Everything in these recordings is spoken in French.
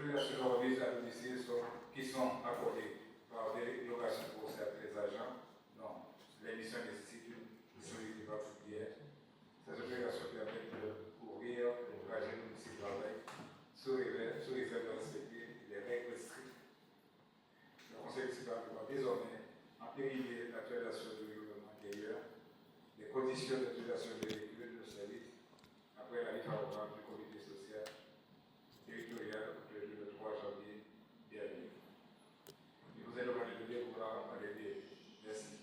autorisations de remise à domicile qui sont accordées par des locations pour certains agents. Non, l'émission nécessite une solidité particulière. Ces obligations permettent de couvrir les trajets domicile travail sous réserve de respecter les règles strictes. Le Conseil municipal doit désormais entériner l'actualisation du règlement intérieur, les conditions d'utilisation des véhicules de service après l'avis favorable du comité social territorial prévu le 3 janvier dernier. Je vous ai demandé de pouvoir parler des. Merci.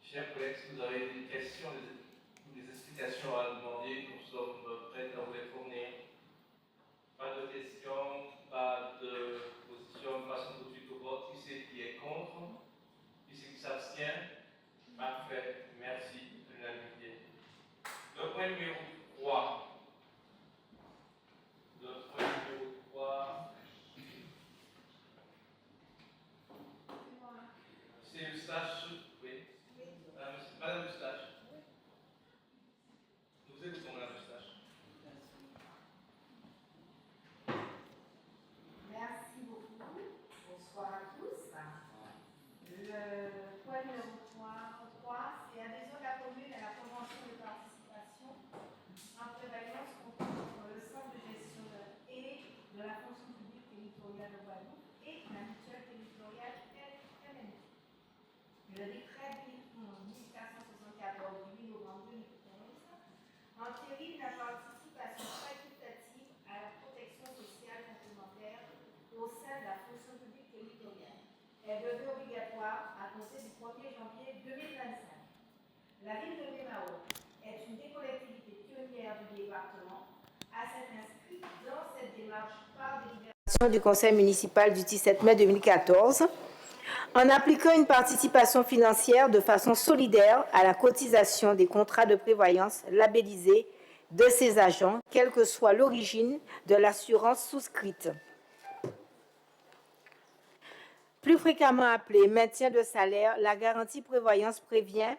Chers collègues, si vous avez des questions ou des explications à demander, nous sommes prêts à vous les fournir. Pas de questions, pas de position, passons tout de suite au vote. Qui c'est qui est contre? Qui c'est qui s'abstient? Parfait, merci, l'unanimité. Le point numéro 3. Le point numéro 3. C'est Eustache, oui. Madame Eustache. Nous écoutons Madame Eustache. Merci beaucoup. Bonsoir à tous. Le point numéro 3, c'est adhésion de la commune à la convention de participation en prévalence contre le centre de gestion et de la fonction publique territoriale de Guadeloupe et la mutuelle territoriale MNT. Le décret 1474 du 8 novembre 2011 entérine la participation facultative à la protection sociale complémentaire au sein de la fonction publique territoriale. Elle devient obligatoire à compter du 1er janvier 2025. La ville de Bémao est une des collectivités pionnières du département à s'être inscrite dans cette démarche par délibération du Conseil municipal du 17 mai 2014 en appliquant une participation financière de façon solidaire à la cotisation des contrats de prévoyance labellisés de ses agents, quelle que soit l'origine de l'assurance souscrite. Plus fréquemment appelée maintien de salaire, la garantie prévoyance prévient,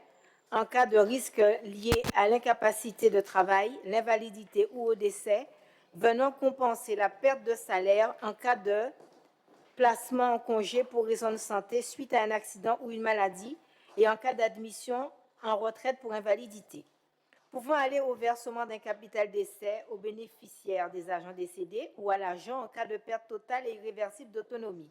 en cas de risque lié à l'incapacité de travail, l'invalidité ou au décès, venant compenser la perte de salaire en cas de placement en congé pour raison de santé suite à un accident ou une maladie et en cas d'admission en retraite pour invalidité, pouvant aller au versement d'un capital d'essai aux bénéficiaires des agents décédés ou à l'agent en cas de perte totale et irréversible d'autonomie.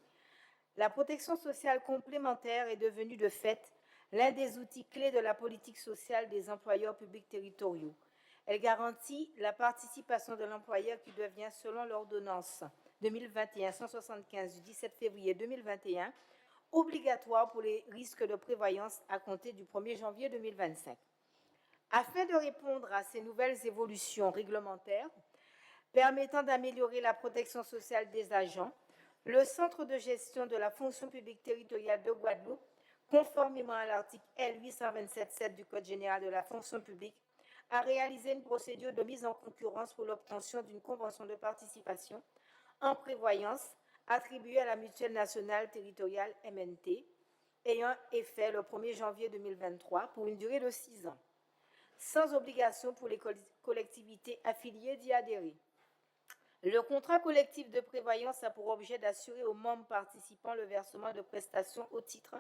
La protection sociale complémentaire est devenue de fait l'un des outils clés de la politique sociale des employeurs publics territoriaux. Elle garantit la participation de l'employeur qui devient, selon l'ordonnance 2021-175 du 17 février 2021, obligatoire pour les risques de prévoyance à compter du 1er janvier 2025. Afin de répondre à ces nouvelles évolutions réglementaires permettant d'améliorer la protection sociale des agents, le Centre de gestion de la fonction publique territoriale de Guadeloupe, conformément à l'article L827.7 du Code général de la fonction publique, a réalisé une procédure de mise en concurrence pour l'obtention d'une convention de participation en prévoyance attribuée à la Mutuelle nationale territoriale MNT, ayant effet le 1er janvier 2023 pour une durée de 6 ans, sans obligation pour les collectivités affiliées d'y adhérer. Le contrat collectif de prévoyance a pour objet d'assurer aux membres participants le versement de prestations au titre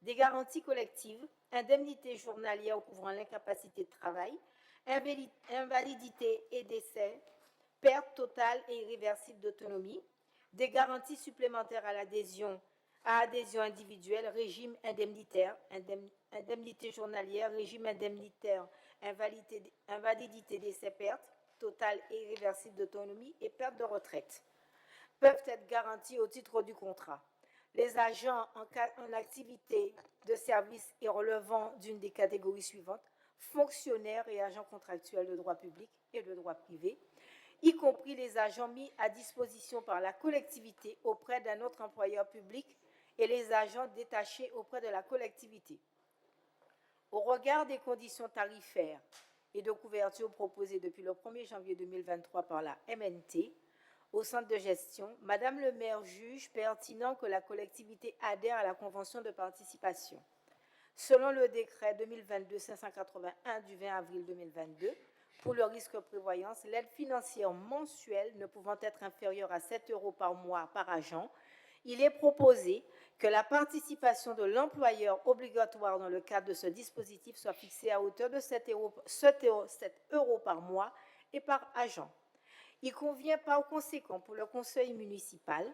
des garanties collectives, indemnités journalières couvrant l'incapacité de travail, invalidité et décès, perte totale et irréversible d'autonomie, des garanties supplémentaires à l'adhésion individuelle, régime indemnitaire, indemnité journalière, régime indemnitaire, invalidité, décès, perte totale et irréversible d'autonomie et perte de retraite, peuvent être garanties au titre du contrat. Les agents en activité de service et relevant d'une des catégories suivantes, fonctionnaires et agents contractuels de droit public et de droit privé, y compris les agents mis à disposition par la collectivité auprès d'un autre employeur public et les agents détachés auprès de la collectivité. Au regard des conditions tarifaires et de couverture proposées depuis le 1er janvier 2023 par la MNT, au centre de gestion, Madame le maire juge pertinent que la collectivité adhère à la convention de participation. Selon le décret 2022-581 du 20 avril 2022, Pour le risque prévoyance, l'aide financière mensuelle ne pouvant être inférieure à 7 euros par mois par agent, il est proposé que la participation de l'employeur obligatoire dans le cadre de ce dispositif soit fixée à hauteur de 7 euros par mois et par agent. Il convient par conséquent pour le conseil municipal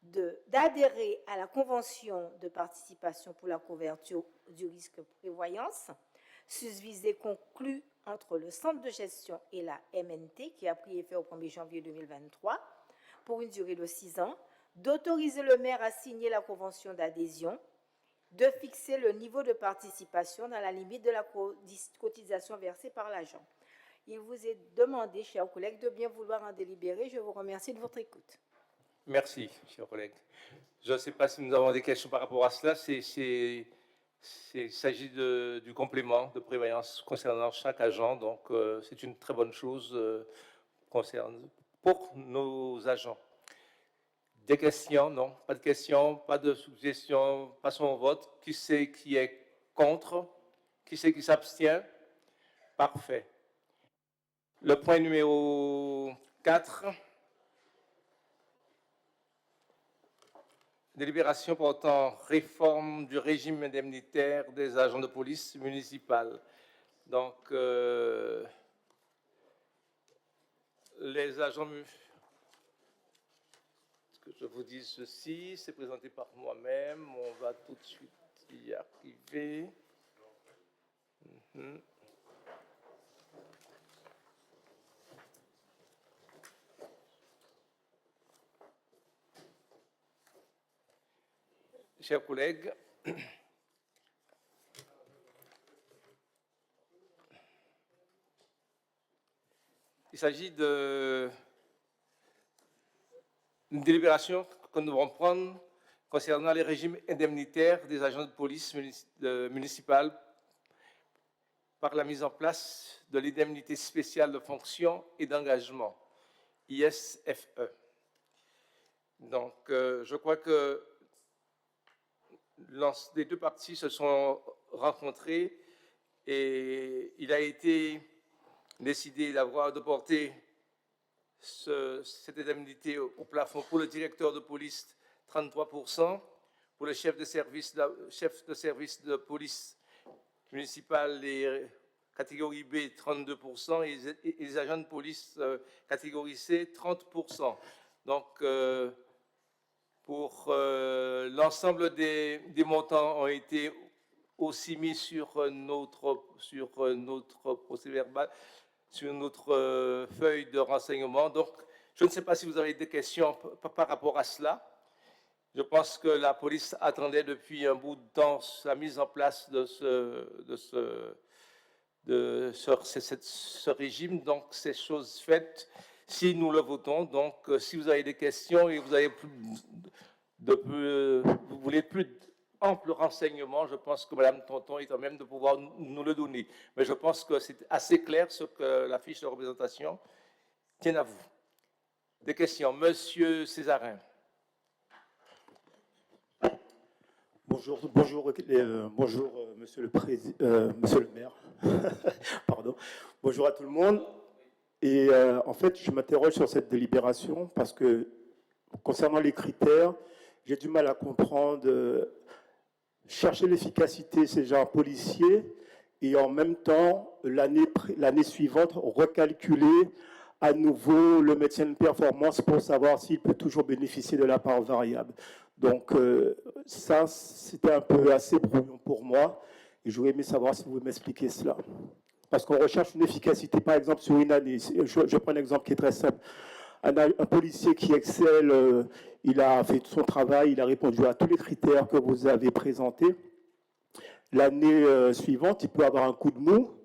d'adhérer à la convention de participation pour la couverture du risque prévoyance, susvisée conclue entre le centre de gestion et la MNT, qui a pris effet au 1er janvier 2023, pour une durée de 6 ans, d'autoriser le maire à signer la convention d'adhésion, de fixer le niveau de participation dans la limite de la cotisation versée par l'agent. Il vous est demandé, chers collègues, de bien vouloir en délibérer. Je vous remercie de votre écoute. Merci, chers collègues. Je ne sais pas si nous avons des questions par rapport à cela. Il s'agit du complément de prévoyance concernant chaque agent. Donc, c'est une très bonne chose pour nos agents. Des questions? Non, pas de questions, pas de suggestions. Passons au vote. Qui c'est qui est contre? Qui c'est qui s'abstient? Parfait. Le point numéro 4. Délibération portant réforme du régime indemnitaire des agents de police municipale. Donc, les agents... Que je vous dise ceci, c'est présenté par moi-même. On va tout de suite y arriver. Chers collègues, il s'agit d'une délibération que nous devons prendre concernant les régimes indemnitaires des agents de police municipale par la mise en place de l'indemnité spéciale de fonction et d'engagement, ISFE. Donc, je crois que les deux parties se sont rencontrées et il a été décidé de porter cette indemnité au plafond pour le directeur de police 33%, pour le chef de service de police municipale et catégorie B 32% et les agents de police catégorie C 30%. Donc, pour l'ensemble des montants ont été aussi mis sur notre procès-verbal, sur notre feuille de renseignement. Donc, je ne sais pas si vous avez des questions par rapport à cela. Je pense que la police attendait depuis un bout de temps la mise en place de ce régime. Donc, c'est chose faite si nous le votons. Donc, si vous avez des questions et vous voulez plus d'ample renseignement, je pense que Mme Tonton est en même de pouvoir nous le donner. Mais je pense que c'est assez clair ce que la fiche de représentation tient à vous. Des questions? Monsieur Césarin. Bonjour, monsieur le maire. Pardon. Bonjour à tout le monde. Et en fait, je m'interroge sur cette délibération parce que concernant les critères, j'ai du mal à comprendre chercher l'efficacité ces gens policiers et en même temps, l'année suivante, recalculer à nouveau le maintien de performance pour savoir s'il peut toujours bénéficier de la part variable. Donc ça, c'était un peu assez brouillon pour moi et j'aurais aimé savoir si vous pouvez m'expliquer cela. Parce qu'on recherche une efficacité, par exemple, sur une année. Je prends un exemple qui est très simple. Un policier qui excelle, il a fait son travail, il a répondu à tous les critères que vous avez présentés. L'année suivante, il peut avoir un coup de mou,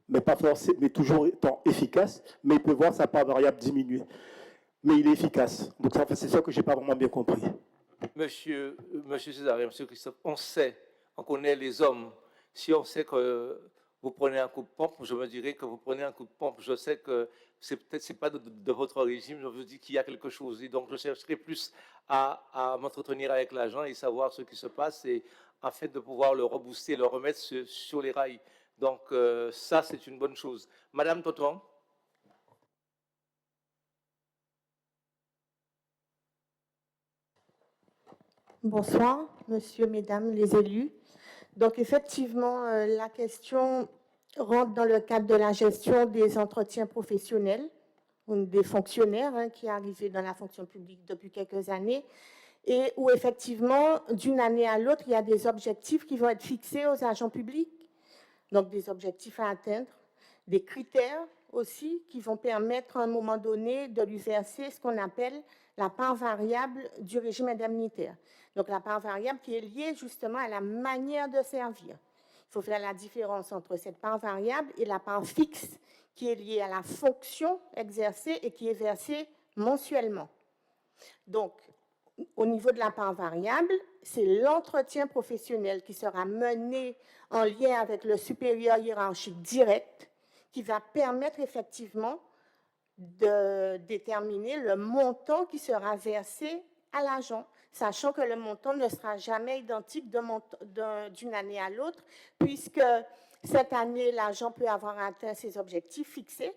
mais pas forcément, mais toujours étant efficace, mais il peut voir sa part variable diminuer. Mais il est efficace. Donc c'est ça que je n'ai pas vraiment bien compris. Monsieur Césarien, monsieur Christophe, on connaît les hommes. Si on sait que vous prenez un coup de pompe, je me dirais que vous prenez un coup de pompe. Je sais que c'est pas de votre régime, je vous dis qu'il y a quelque chose. Et donc, je chercherai plus à m'entretenir avec l'agent et savoir ce qui se passe et en fait de pouvoir le rebooster, le remettre sur les rails. Donc, ça, c'est une bonne chose. Madame Totron. Bonsoir, monsieur, mesdames les élus. Donc, effectivement, la question rentre dans le cadre de la gestion des entretiens professionnels des fonctionnaires qui est arrivé dans la fonction publique depuis quelques années et où, effectivement, d'une année à l'autre, il y a des objectifs qui vont être fixés aux agents publics, donc des objectifs à atteindre, des critères aussi qui vont permettre à un moment donné de lui verser ce qu'on appelle la part variable du régime indemnitaire. Donc, la part variable qui est liée justement à la manière de servir. Il faut faire la différence entre cette part variable et la part fixe qui est liée à la fonction exercée et qui est versée mensuellement. Donc, au niveau de la part variable, c'est l'entretien professionnel qui sera mené en lien avec le supérieur hiérarchique direct qui va permettre effectivement de déterminer le montant qui sera versé à l'agent, sachant que le montant ne sera jamais identique d'une année à l'autre, puisque cette année, l'agent peut avoir atteint ses objectifs fixés.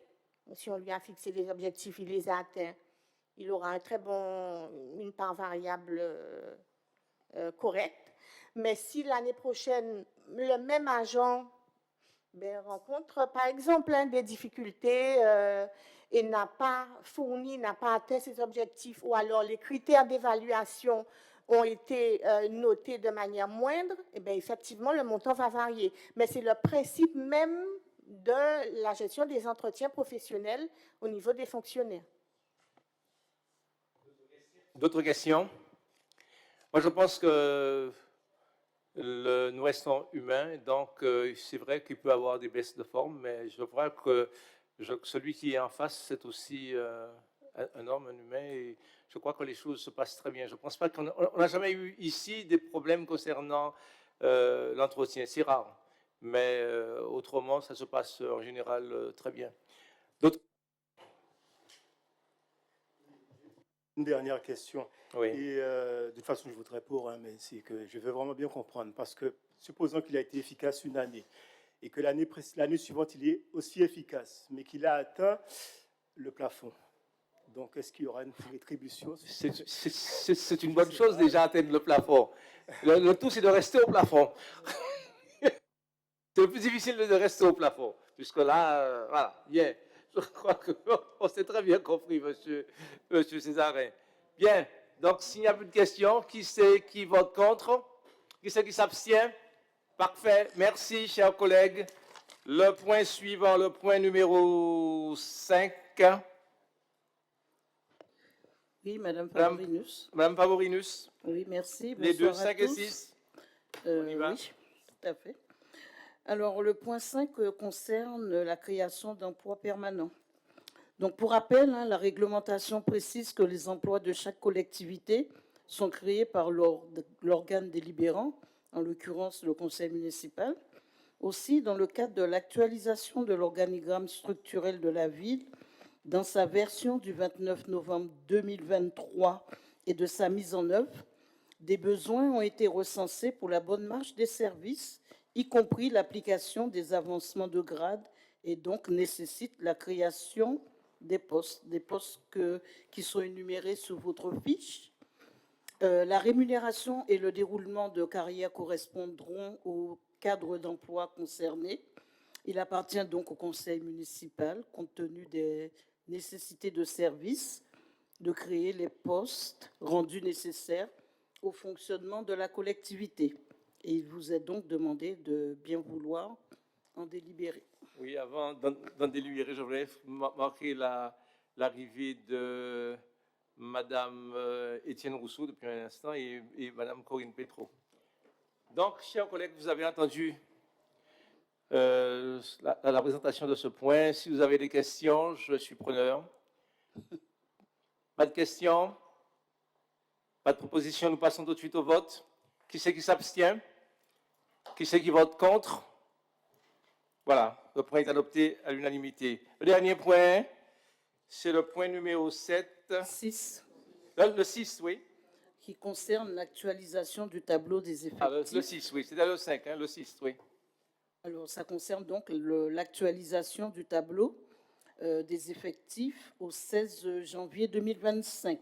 Si on lui a fixé des objectifs, il les a atteints, il aura une part variable correcte. Mais si l'année prochaine, le même agent rencontre, par exemple, des difficultés et n'a pas atteint ses objectifs, ou alors les critères d'évaluation ont été notés de manière moindre, et bien effectivement, le montant va varier. Mais c'est le principe même de la gestion des entretiens professionnels au niveau des fonctionnaires. D'autres questions? Moi, je pense que nous restons humains, donc c'est vrai qu'il peut y avoir des baisses de forme, mais je crois que celui qui est en face, c'est aussi un homme, un humain, et je crois que les choses se passent très bien. Je ne pense pas qu'on n'a jamais eu ici des problèmes concernant l'entretien. C'est rare, mais autrement, ça se passe en général très bien. D'autres? Une dernière question. Oui. Et de toute façon, je voudrais pour, mais c'est que je veux vraiment bien comprendre, parce que supposons qu'il a été efficace une année, et que l'année suivante, il est aussi efficace, mais qu'il a atteint le plafond. Donc, est-ce qu'il y aura une rétribution? C'est une bonne chose déjà atteindre le plafond. Le tout, c'est de rester au plafond. C'est le plus difficile de rester au plafond, puisque là, voilà, bien. Je crois qu'on s'est très bien compris, monsieur Césarin. Bien, donc s'il n'y a plus de questions, qui c'est qui vote contre? Qui c'est qui s'abstient? Parfait, merci, chers collègues. Le point suivant, le point numéro 5. Oui, Madame Favorinus. Madame Favorinus. Oui, merci. Les deux, Bonsoir 5 et 6. On y va. Oui, tout à fait. Alors, le point 5 concerne la création d'emplois permanents. Donc, pour rappel, la réglementation précise que les emplois de chaque collectivité sont créés par l'organe délibérant, en l'occurrence le conseil municipal. Aussi, dans le cadre de l'actualisation de l'organigramme structurel de la ville, dans sa version du 29 novembre 2023 et de sa mise en œuvre, des besoins ont été recensés pour la bonne marche des services, y compris l'application des avancements de grade, et donc nécessite la création des postes qui sont énumérés sur votre fiche. La rémunération et le déroulement de carrière correspondront au cadre d'emploi concerné. Il appartient donc au conseil municipal, compte tenu des nécessités de service, de créer les postes rendus nécessaires au fonctionnement de la collectivité. Et il vous est donc demandé de bien vouloir en délibérer. Oui, avant d'en délibérer, je voudrais marquer l'arrivée de Madame Étienne Rousseau depuis un instant et Madame Corinne Pétro. Donc, chers collègues, vous avez entendu la présentation de ce point. Si vous avez des questions, je suis preneur. Pas de questions? Pas de proposition? Nous passons tout de suite au vote. Qui c'est qui s'abstient? Qui c'est qui vote contre? Voilà, le point est adopté à l'unanimité. Le dernier point, c'est le point numéro 7. 6. Le 6, oui. Qui concerne l'actualisation du tableau des effectifs. Ah, le 6, oui. C'était le 5, le 6, oui. Alors, ça concerne donc l'actualisation du tableau des effectifs au 16 janvier 2025.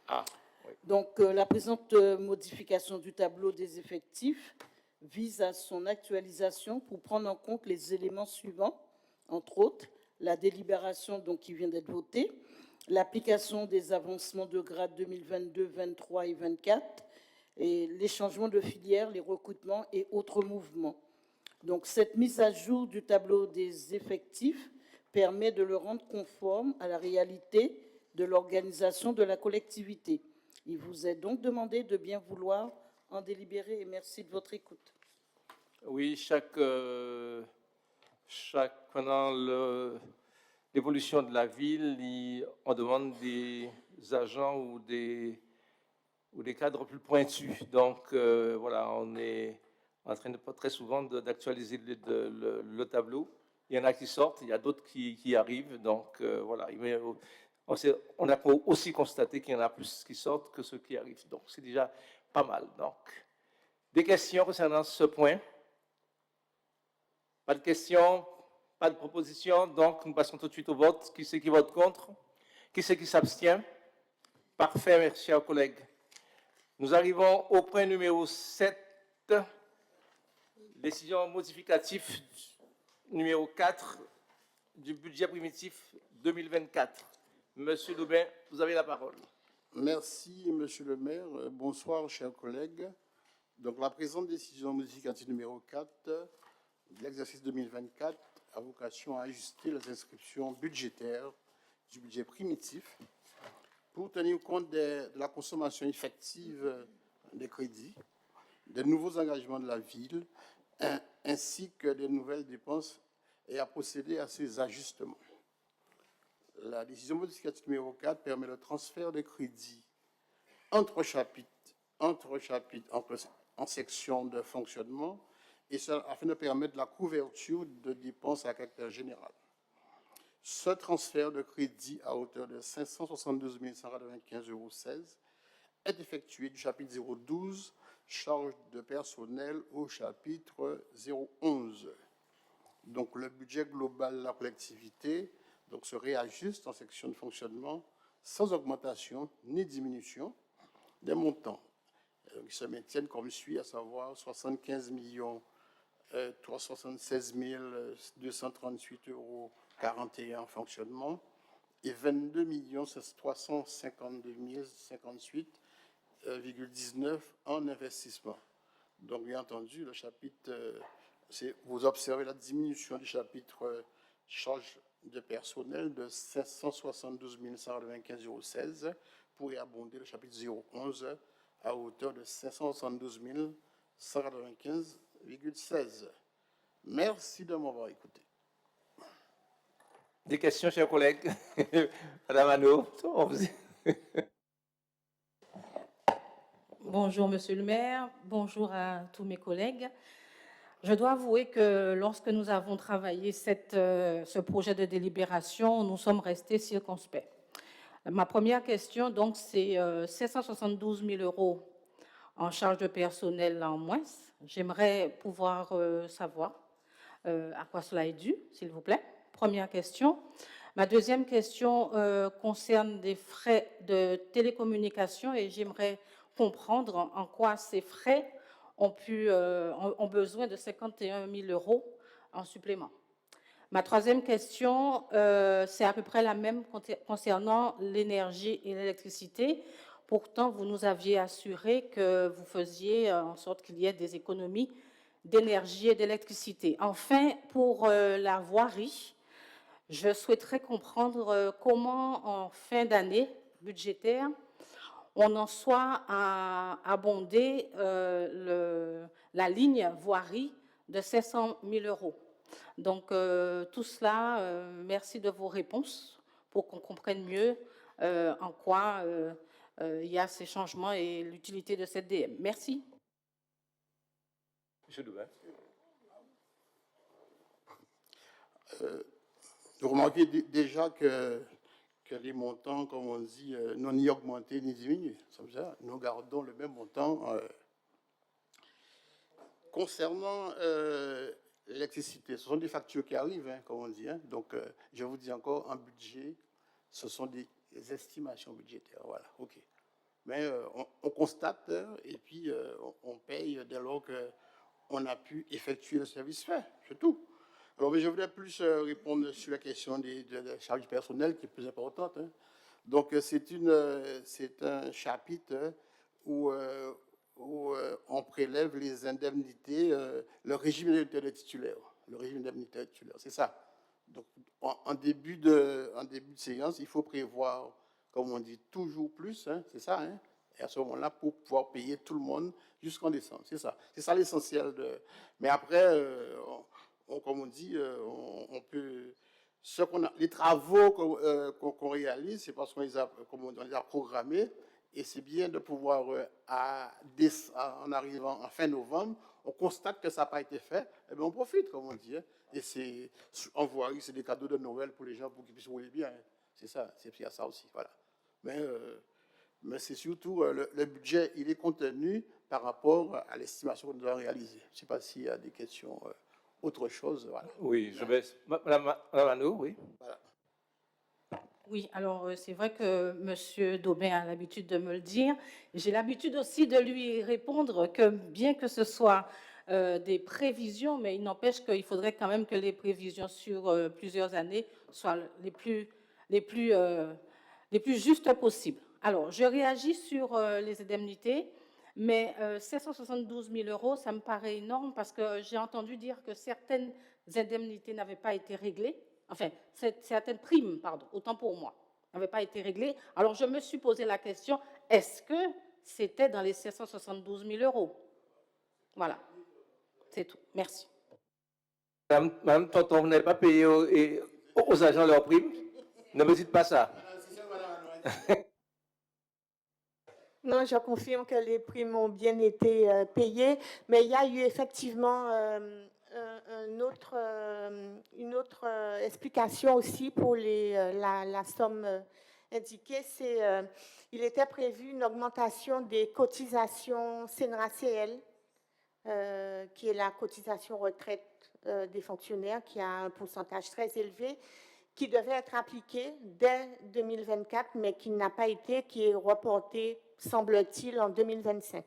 Ah, oui. Donc, la présente modification du tableau des effectifs vise à son actualisation pour prendre en compte les éléments suivants, entre autres, la délibération donc, qui vient d'être votée, l'application des avancements de grade 2022, 23 et 24, et les changements de filière, les recrutements et autres mouvements. Donc, cette mise à jour du tableau des effectifs permet de le rendre conforme à la réalité de l'organisation de la collectivité. Il vous est donc demandé de bien vouloir en délibérer et merci de votre écoute. Oui, pendant l'évolution de la ville, on demande des agents ou des cadres plus pointus. Donc, voilà, on est en train de très souvent d'actualiser le tableau. Il y en a qui sortent, il y a d'autres qui arrivent. Donc, voilà, on a aussi constaté qu'il y en a plus qui sortent que ceux qui arrivent. Donc, c'est déjà pas mal. Donc, des questions concernant ce point? Pas de questions, pas de propositions, donc nous passons tout de suite au vote. Qui c'est qui vote contre? Qui c'est qui s'abstient? Parfait, mes chers collègues. Nous arrivons au point numéro 7, décision modificative numéro 4 du budget primitif 2024. Monsieur Loubin, vous avez la parole. Merci, Monsieur le maire. Bonsoir, chers collègues. Donc, la présente décision modificative numéro 4 de l'exercice 2024 a vocation à ajuster les inscriptions budgétaires du budget primitif pour tenir compte de la consommation effective des crédits, des nouveaux engagements de la ville, ainsi que des nouvelles dépenses et à procéder à ces ajustements. La décision modificative numéro 4 permet le transfert de crédits entre chapitres en section de fonctionnement, et cela afin de permettre la couverture de dépenses à caractère général. Ce transfert de crédit à hauteur de 572 195,16 € est effectué du chapitre 012, charges de personnel, au chapitre 011. Donc, le budget global de la collectivité se réajuste en section de fonctionnement sans augmentation ni diminution des montants qui se maintiennent comme suit, à savoir 75 376 238,41 € en fonctionnement et 22 352 058,19 € en investissement. Donc, bien entendu, le chapitre, vous observez la diminution du chapitre charges de personnel de 572 195,16 € pour y abonder le chapitre 011 à hauteur de 572 195,16 €. Merci de m'avoir écouté. Des questions, chers collègues? Madame Anneau. Bonjour, monsieur le maire. Bonjour à tous mes collègues. Je dois avouer que lorsque nous avons travaillé ce projet de délibération, nous sommes restés circonspects. Ma première question, donc, c'est 772 000 € en charge de personnel en moins. J'aimerais pouvoir savoir à quoi cela est dû, s'il vous plaît. Première question. Ma deuxième question concerne des frais de télécommunication et j'aimerais comprendre en quoi ces frais ont besoin de 51 000 € en supplément. Ma troisième question, c'est à peu près la même concernant l'énergie et l'électricité. Pourtant, vous nous aviez assuré que vous faisiez en sorte qu'il y ait des économies d'énergie et d'électricité. Enfin, pour la voirie, je souhaiterais comprendre comment, en fin d'année budgétaire, on en soit à abonder la ligne voirie de 500 000 €. Donc, tout cela, merci de vos réponses pour qu'on comprenne mieux en quoi il y a ces changements et l'utilité de cette DM. Merci. Monsieur Doubin. Vous remarquez déjà que les montants, comme on dit, n'ont ni augmenté ni diminué. Nous gardons le même montant. Concernant l'électricité, ce sont des factures qui arrivent, hein, comme on dit. Hein. Donc, je vous dis encore, en budget, ce sont des estimations budgétaires. Voilà, OK. Mais on constate et puis on paye dès lors qu'on a pu effectuer le service fait. C'est tout. Alors, mais je voudrais plus répondre sur la question de la charge personnelle qui est plus importante. Hein. Donc, c'est un chapitre où on prélève les indemnités, le régime indemnitaire des titulaires. Le régime indemnitaire des titulaires, c'est ça. Donc, en début de séance, il faut prévoir, comme on dit, toujours plus, hein, c'est ça, hein, et à ce moment-là, pour pouvoir payer tout le monde jusqu'en décembre, c'est ça. C'est ça l'essentiel. Mais après, comme on dit, on peut... les travaux qu'on réalise, c'est parce qu'on les a programmés, et c'est bien de pouvoir, en arrivant en fin novembre, on constate que ça n'a pas été fait, et bien on profite, comme on dit. Hein. Et on voit que c'est des cadeaux de Noël pour les gens, pour qu'ils puissent rouler bien. Hein. C'est ça, il y a ça aussi. Voilà. Mais c'est surtout, le budget, il est contenu par rapport à l'estimation qu'on doit réaliser. Je ne sais pas s'il y a des questions, autre chose. Voilà. Oui, je vais... Madame Anneau, oui. Voilà. Oui, alors c'est vrai que M. Daubin a l'habitude de me le dire. J'ai l'habitude aussi de lui répondre que bien que ce soit des prévisions, mais il n'empêche qu'il faudrait quand même que les prévisions sur plusieurs années soient les plus justes possibles. Alors, je réagis sur les indemnités, mais 772 000 euros, ça me paraît énorme parce que j'ai entendu dire que certaines indemnités n'avaient pas été réglées. Enfin, certaines primes, pardon, autant pour moi, n'avaient pas été réglées. Alors, je me suis posé la question, est-ce que c'était dans les 772 000 euros? Voilà, c'est tout. Merci. Madame, quand on n'est pas payé aux agents leurs primes, ne me dites pas ça. Non, je confirme que les primes ont bien été payées, mais il y a eu effectivement une autre explication aussi pour la somme indiquée. Il était prévu une augmentation des cotisations CNRACL, qui est la cotisation retraite des fonctionnaires, qui a un pourcentage très élevé, qui devait être appliquée dès 2024, mais qui n'a pas été, qui est reportée, semble-t-il, en 2025.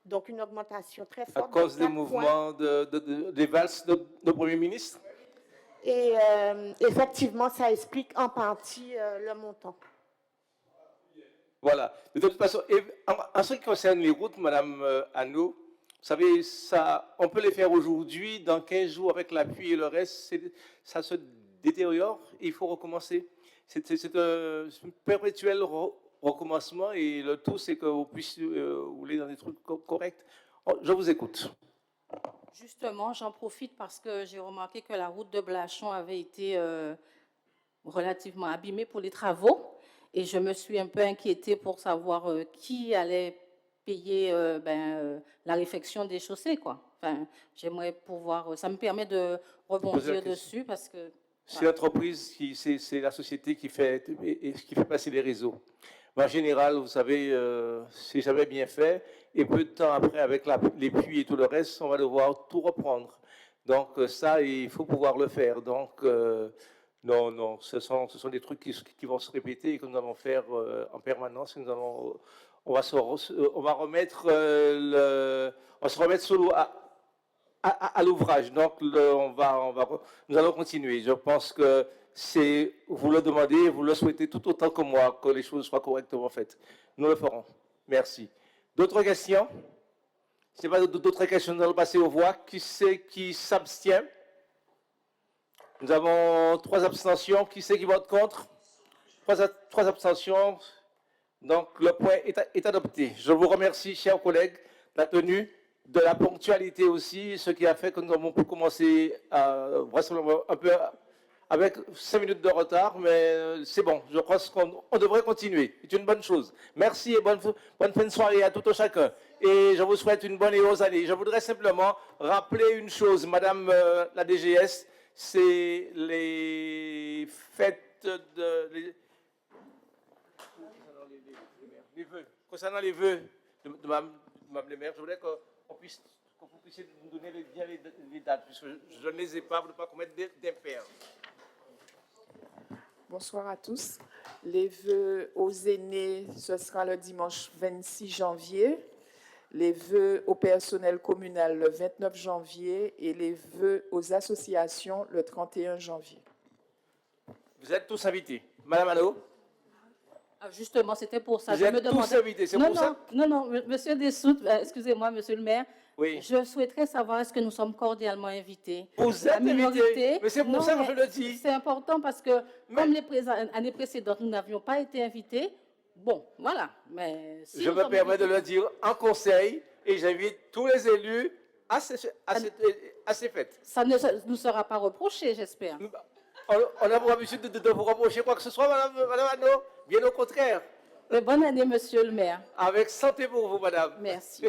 Donc, une augmentation très forte. À cause des mouvements des valses de Premier ministre? Et effectivement, ça explique en partie le montant. Voilà. De toute façon, en ce qui concerne les routes, Madame Anneau, vous savez, ça, on peut les faire aujourd'hui, dans 15 jours, avec la pluie et le reste, ça se détériore et il faut recommencer. C'est un perpétuel recommencement et le tout, c'est que vous puissiez rouler dans des trucs corrects. Je vous écoute. Justement, j'en profite parce que j'ai remarqué que la route de Blachon avait été relativement abîmée pour les travaux et je me suis un peu inquiétée pour savoir qui allait payer la réfection des chaussées, quoi. Enfin, j'aimerais pouvoir... Ça me permet de rebondir dessus parce que... C'est l'entreprise, c'est la société qui fait passer les réseaux. Mais en général, vous savez, c'est jamais bien fait. Et peu de temps après, avec les pluies et tout le reste, on va devoir tout reprendre. Donc ça, il faut pouvoir le faire. Donc non, ce sont des trucs qui vont se répéter et que nous allons faire en permanence. On va se remettre à l'ouvrage. Donc nous allons continuer. Je pense que vous le demandez, vous le souhaitez tout autant que moi, que les choses soient correctement faites. Nous le ferons. Merci. D'autres questions? Si n'y a pas d'autres questions, nous allons passer aux voix. Qui c'est qui s'abstient? Nous avons 3 abstentions. Qui c'est qui vote contre? 3 abstentions. Donc, le point est adopté. Je vous remercie, chers collègues, de la tenue, de la ponctualité aussi, ce qui a fait que nous avons pu commencer vraisemblablement un peu avec 5 minutes de retard, mais c'est bon. Je pense qu'on devrait continuer. C'est une bonne chose. Merci et bonne fin de soirée à tout un chacun. Et je vous souhaite une bonne et heureuse année. Je voudrais simplement rappeler une chose, Madame la DGS, c'est les fêtes concernant les vœux de Mme le maire, je voudrais qu'on puisse que vous puissiez nous donner bien les dates, puisque je ne les ai pas, pour ne pas commettre d'impair. Bonsoir à tous. Les vœux aux aînés, ce sera le dimanche 26 janvier. Les vœux au personnel communal le 29 janvier et les vœux aux associations le 31 janvier. Vous êtes tous invités. Madame Anneau, Ah, justement, c'était pour ça. vous Je me êtes tous demandais. invités, c'est Non, pour non, ça? non, monsieur Dessoutes, excusez-moi, monsieur le maire. Oui. Je souhaiterais savoir est-ce que nous sommes cordialement invités. Vous La êtes minorité. invités, mais c'est pour Non, ça que mais je le dis. C'est important parce que, comme les années précédentes, nous n'avions pas été invités. Bon, voilà. Mais si Je nous me sommes permets de invités- le dire en conseil et j'invite tous les élus à ces fêtes. Ça ne nous sera pas reproché, j'espère. On n'a pas l'habitude de vous reprocher quoi que ce soit, madame Anneau. Bien au contraire. Mais bonne année, monsieur le maire. Avec santé pour vous, madame. Merci.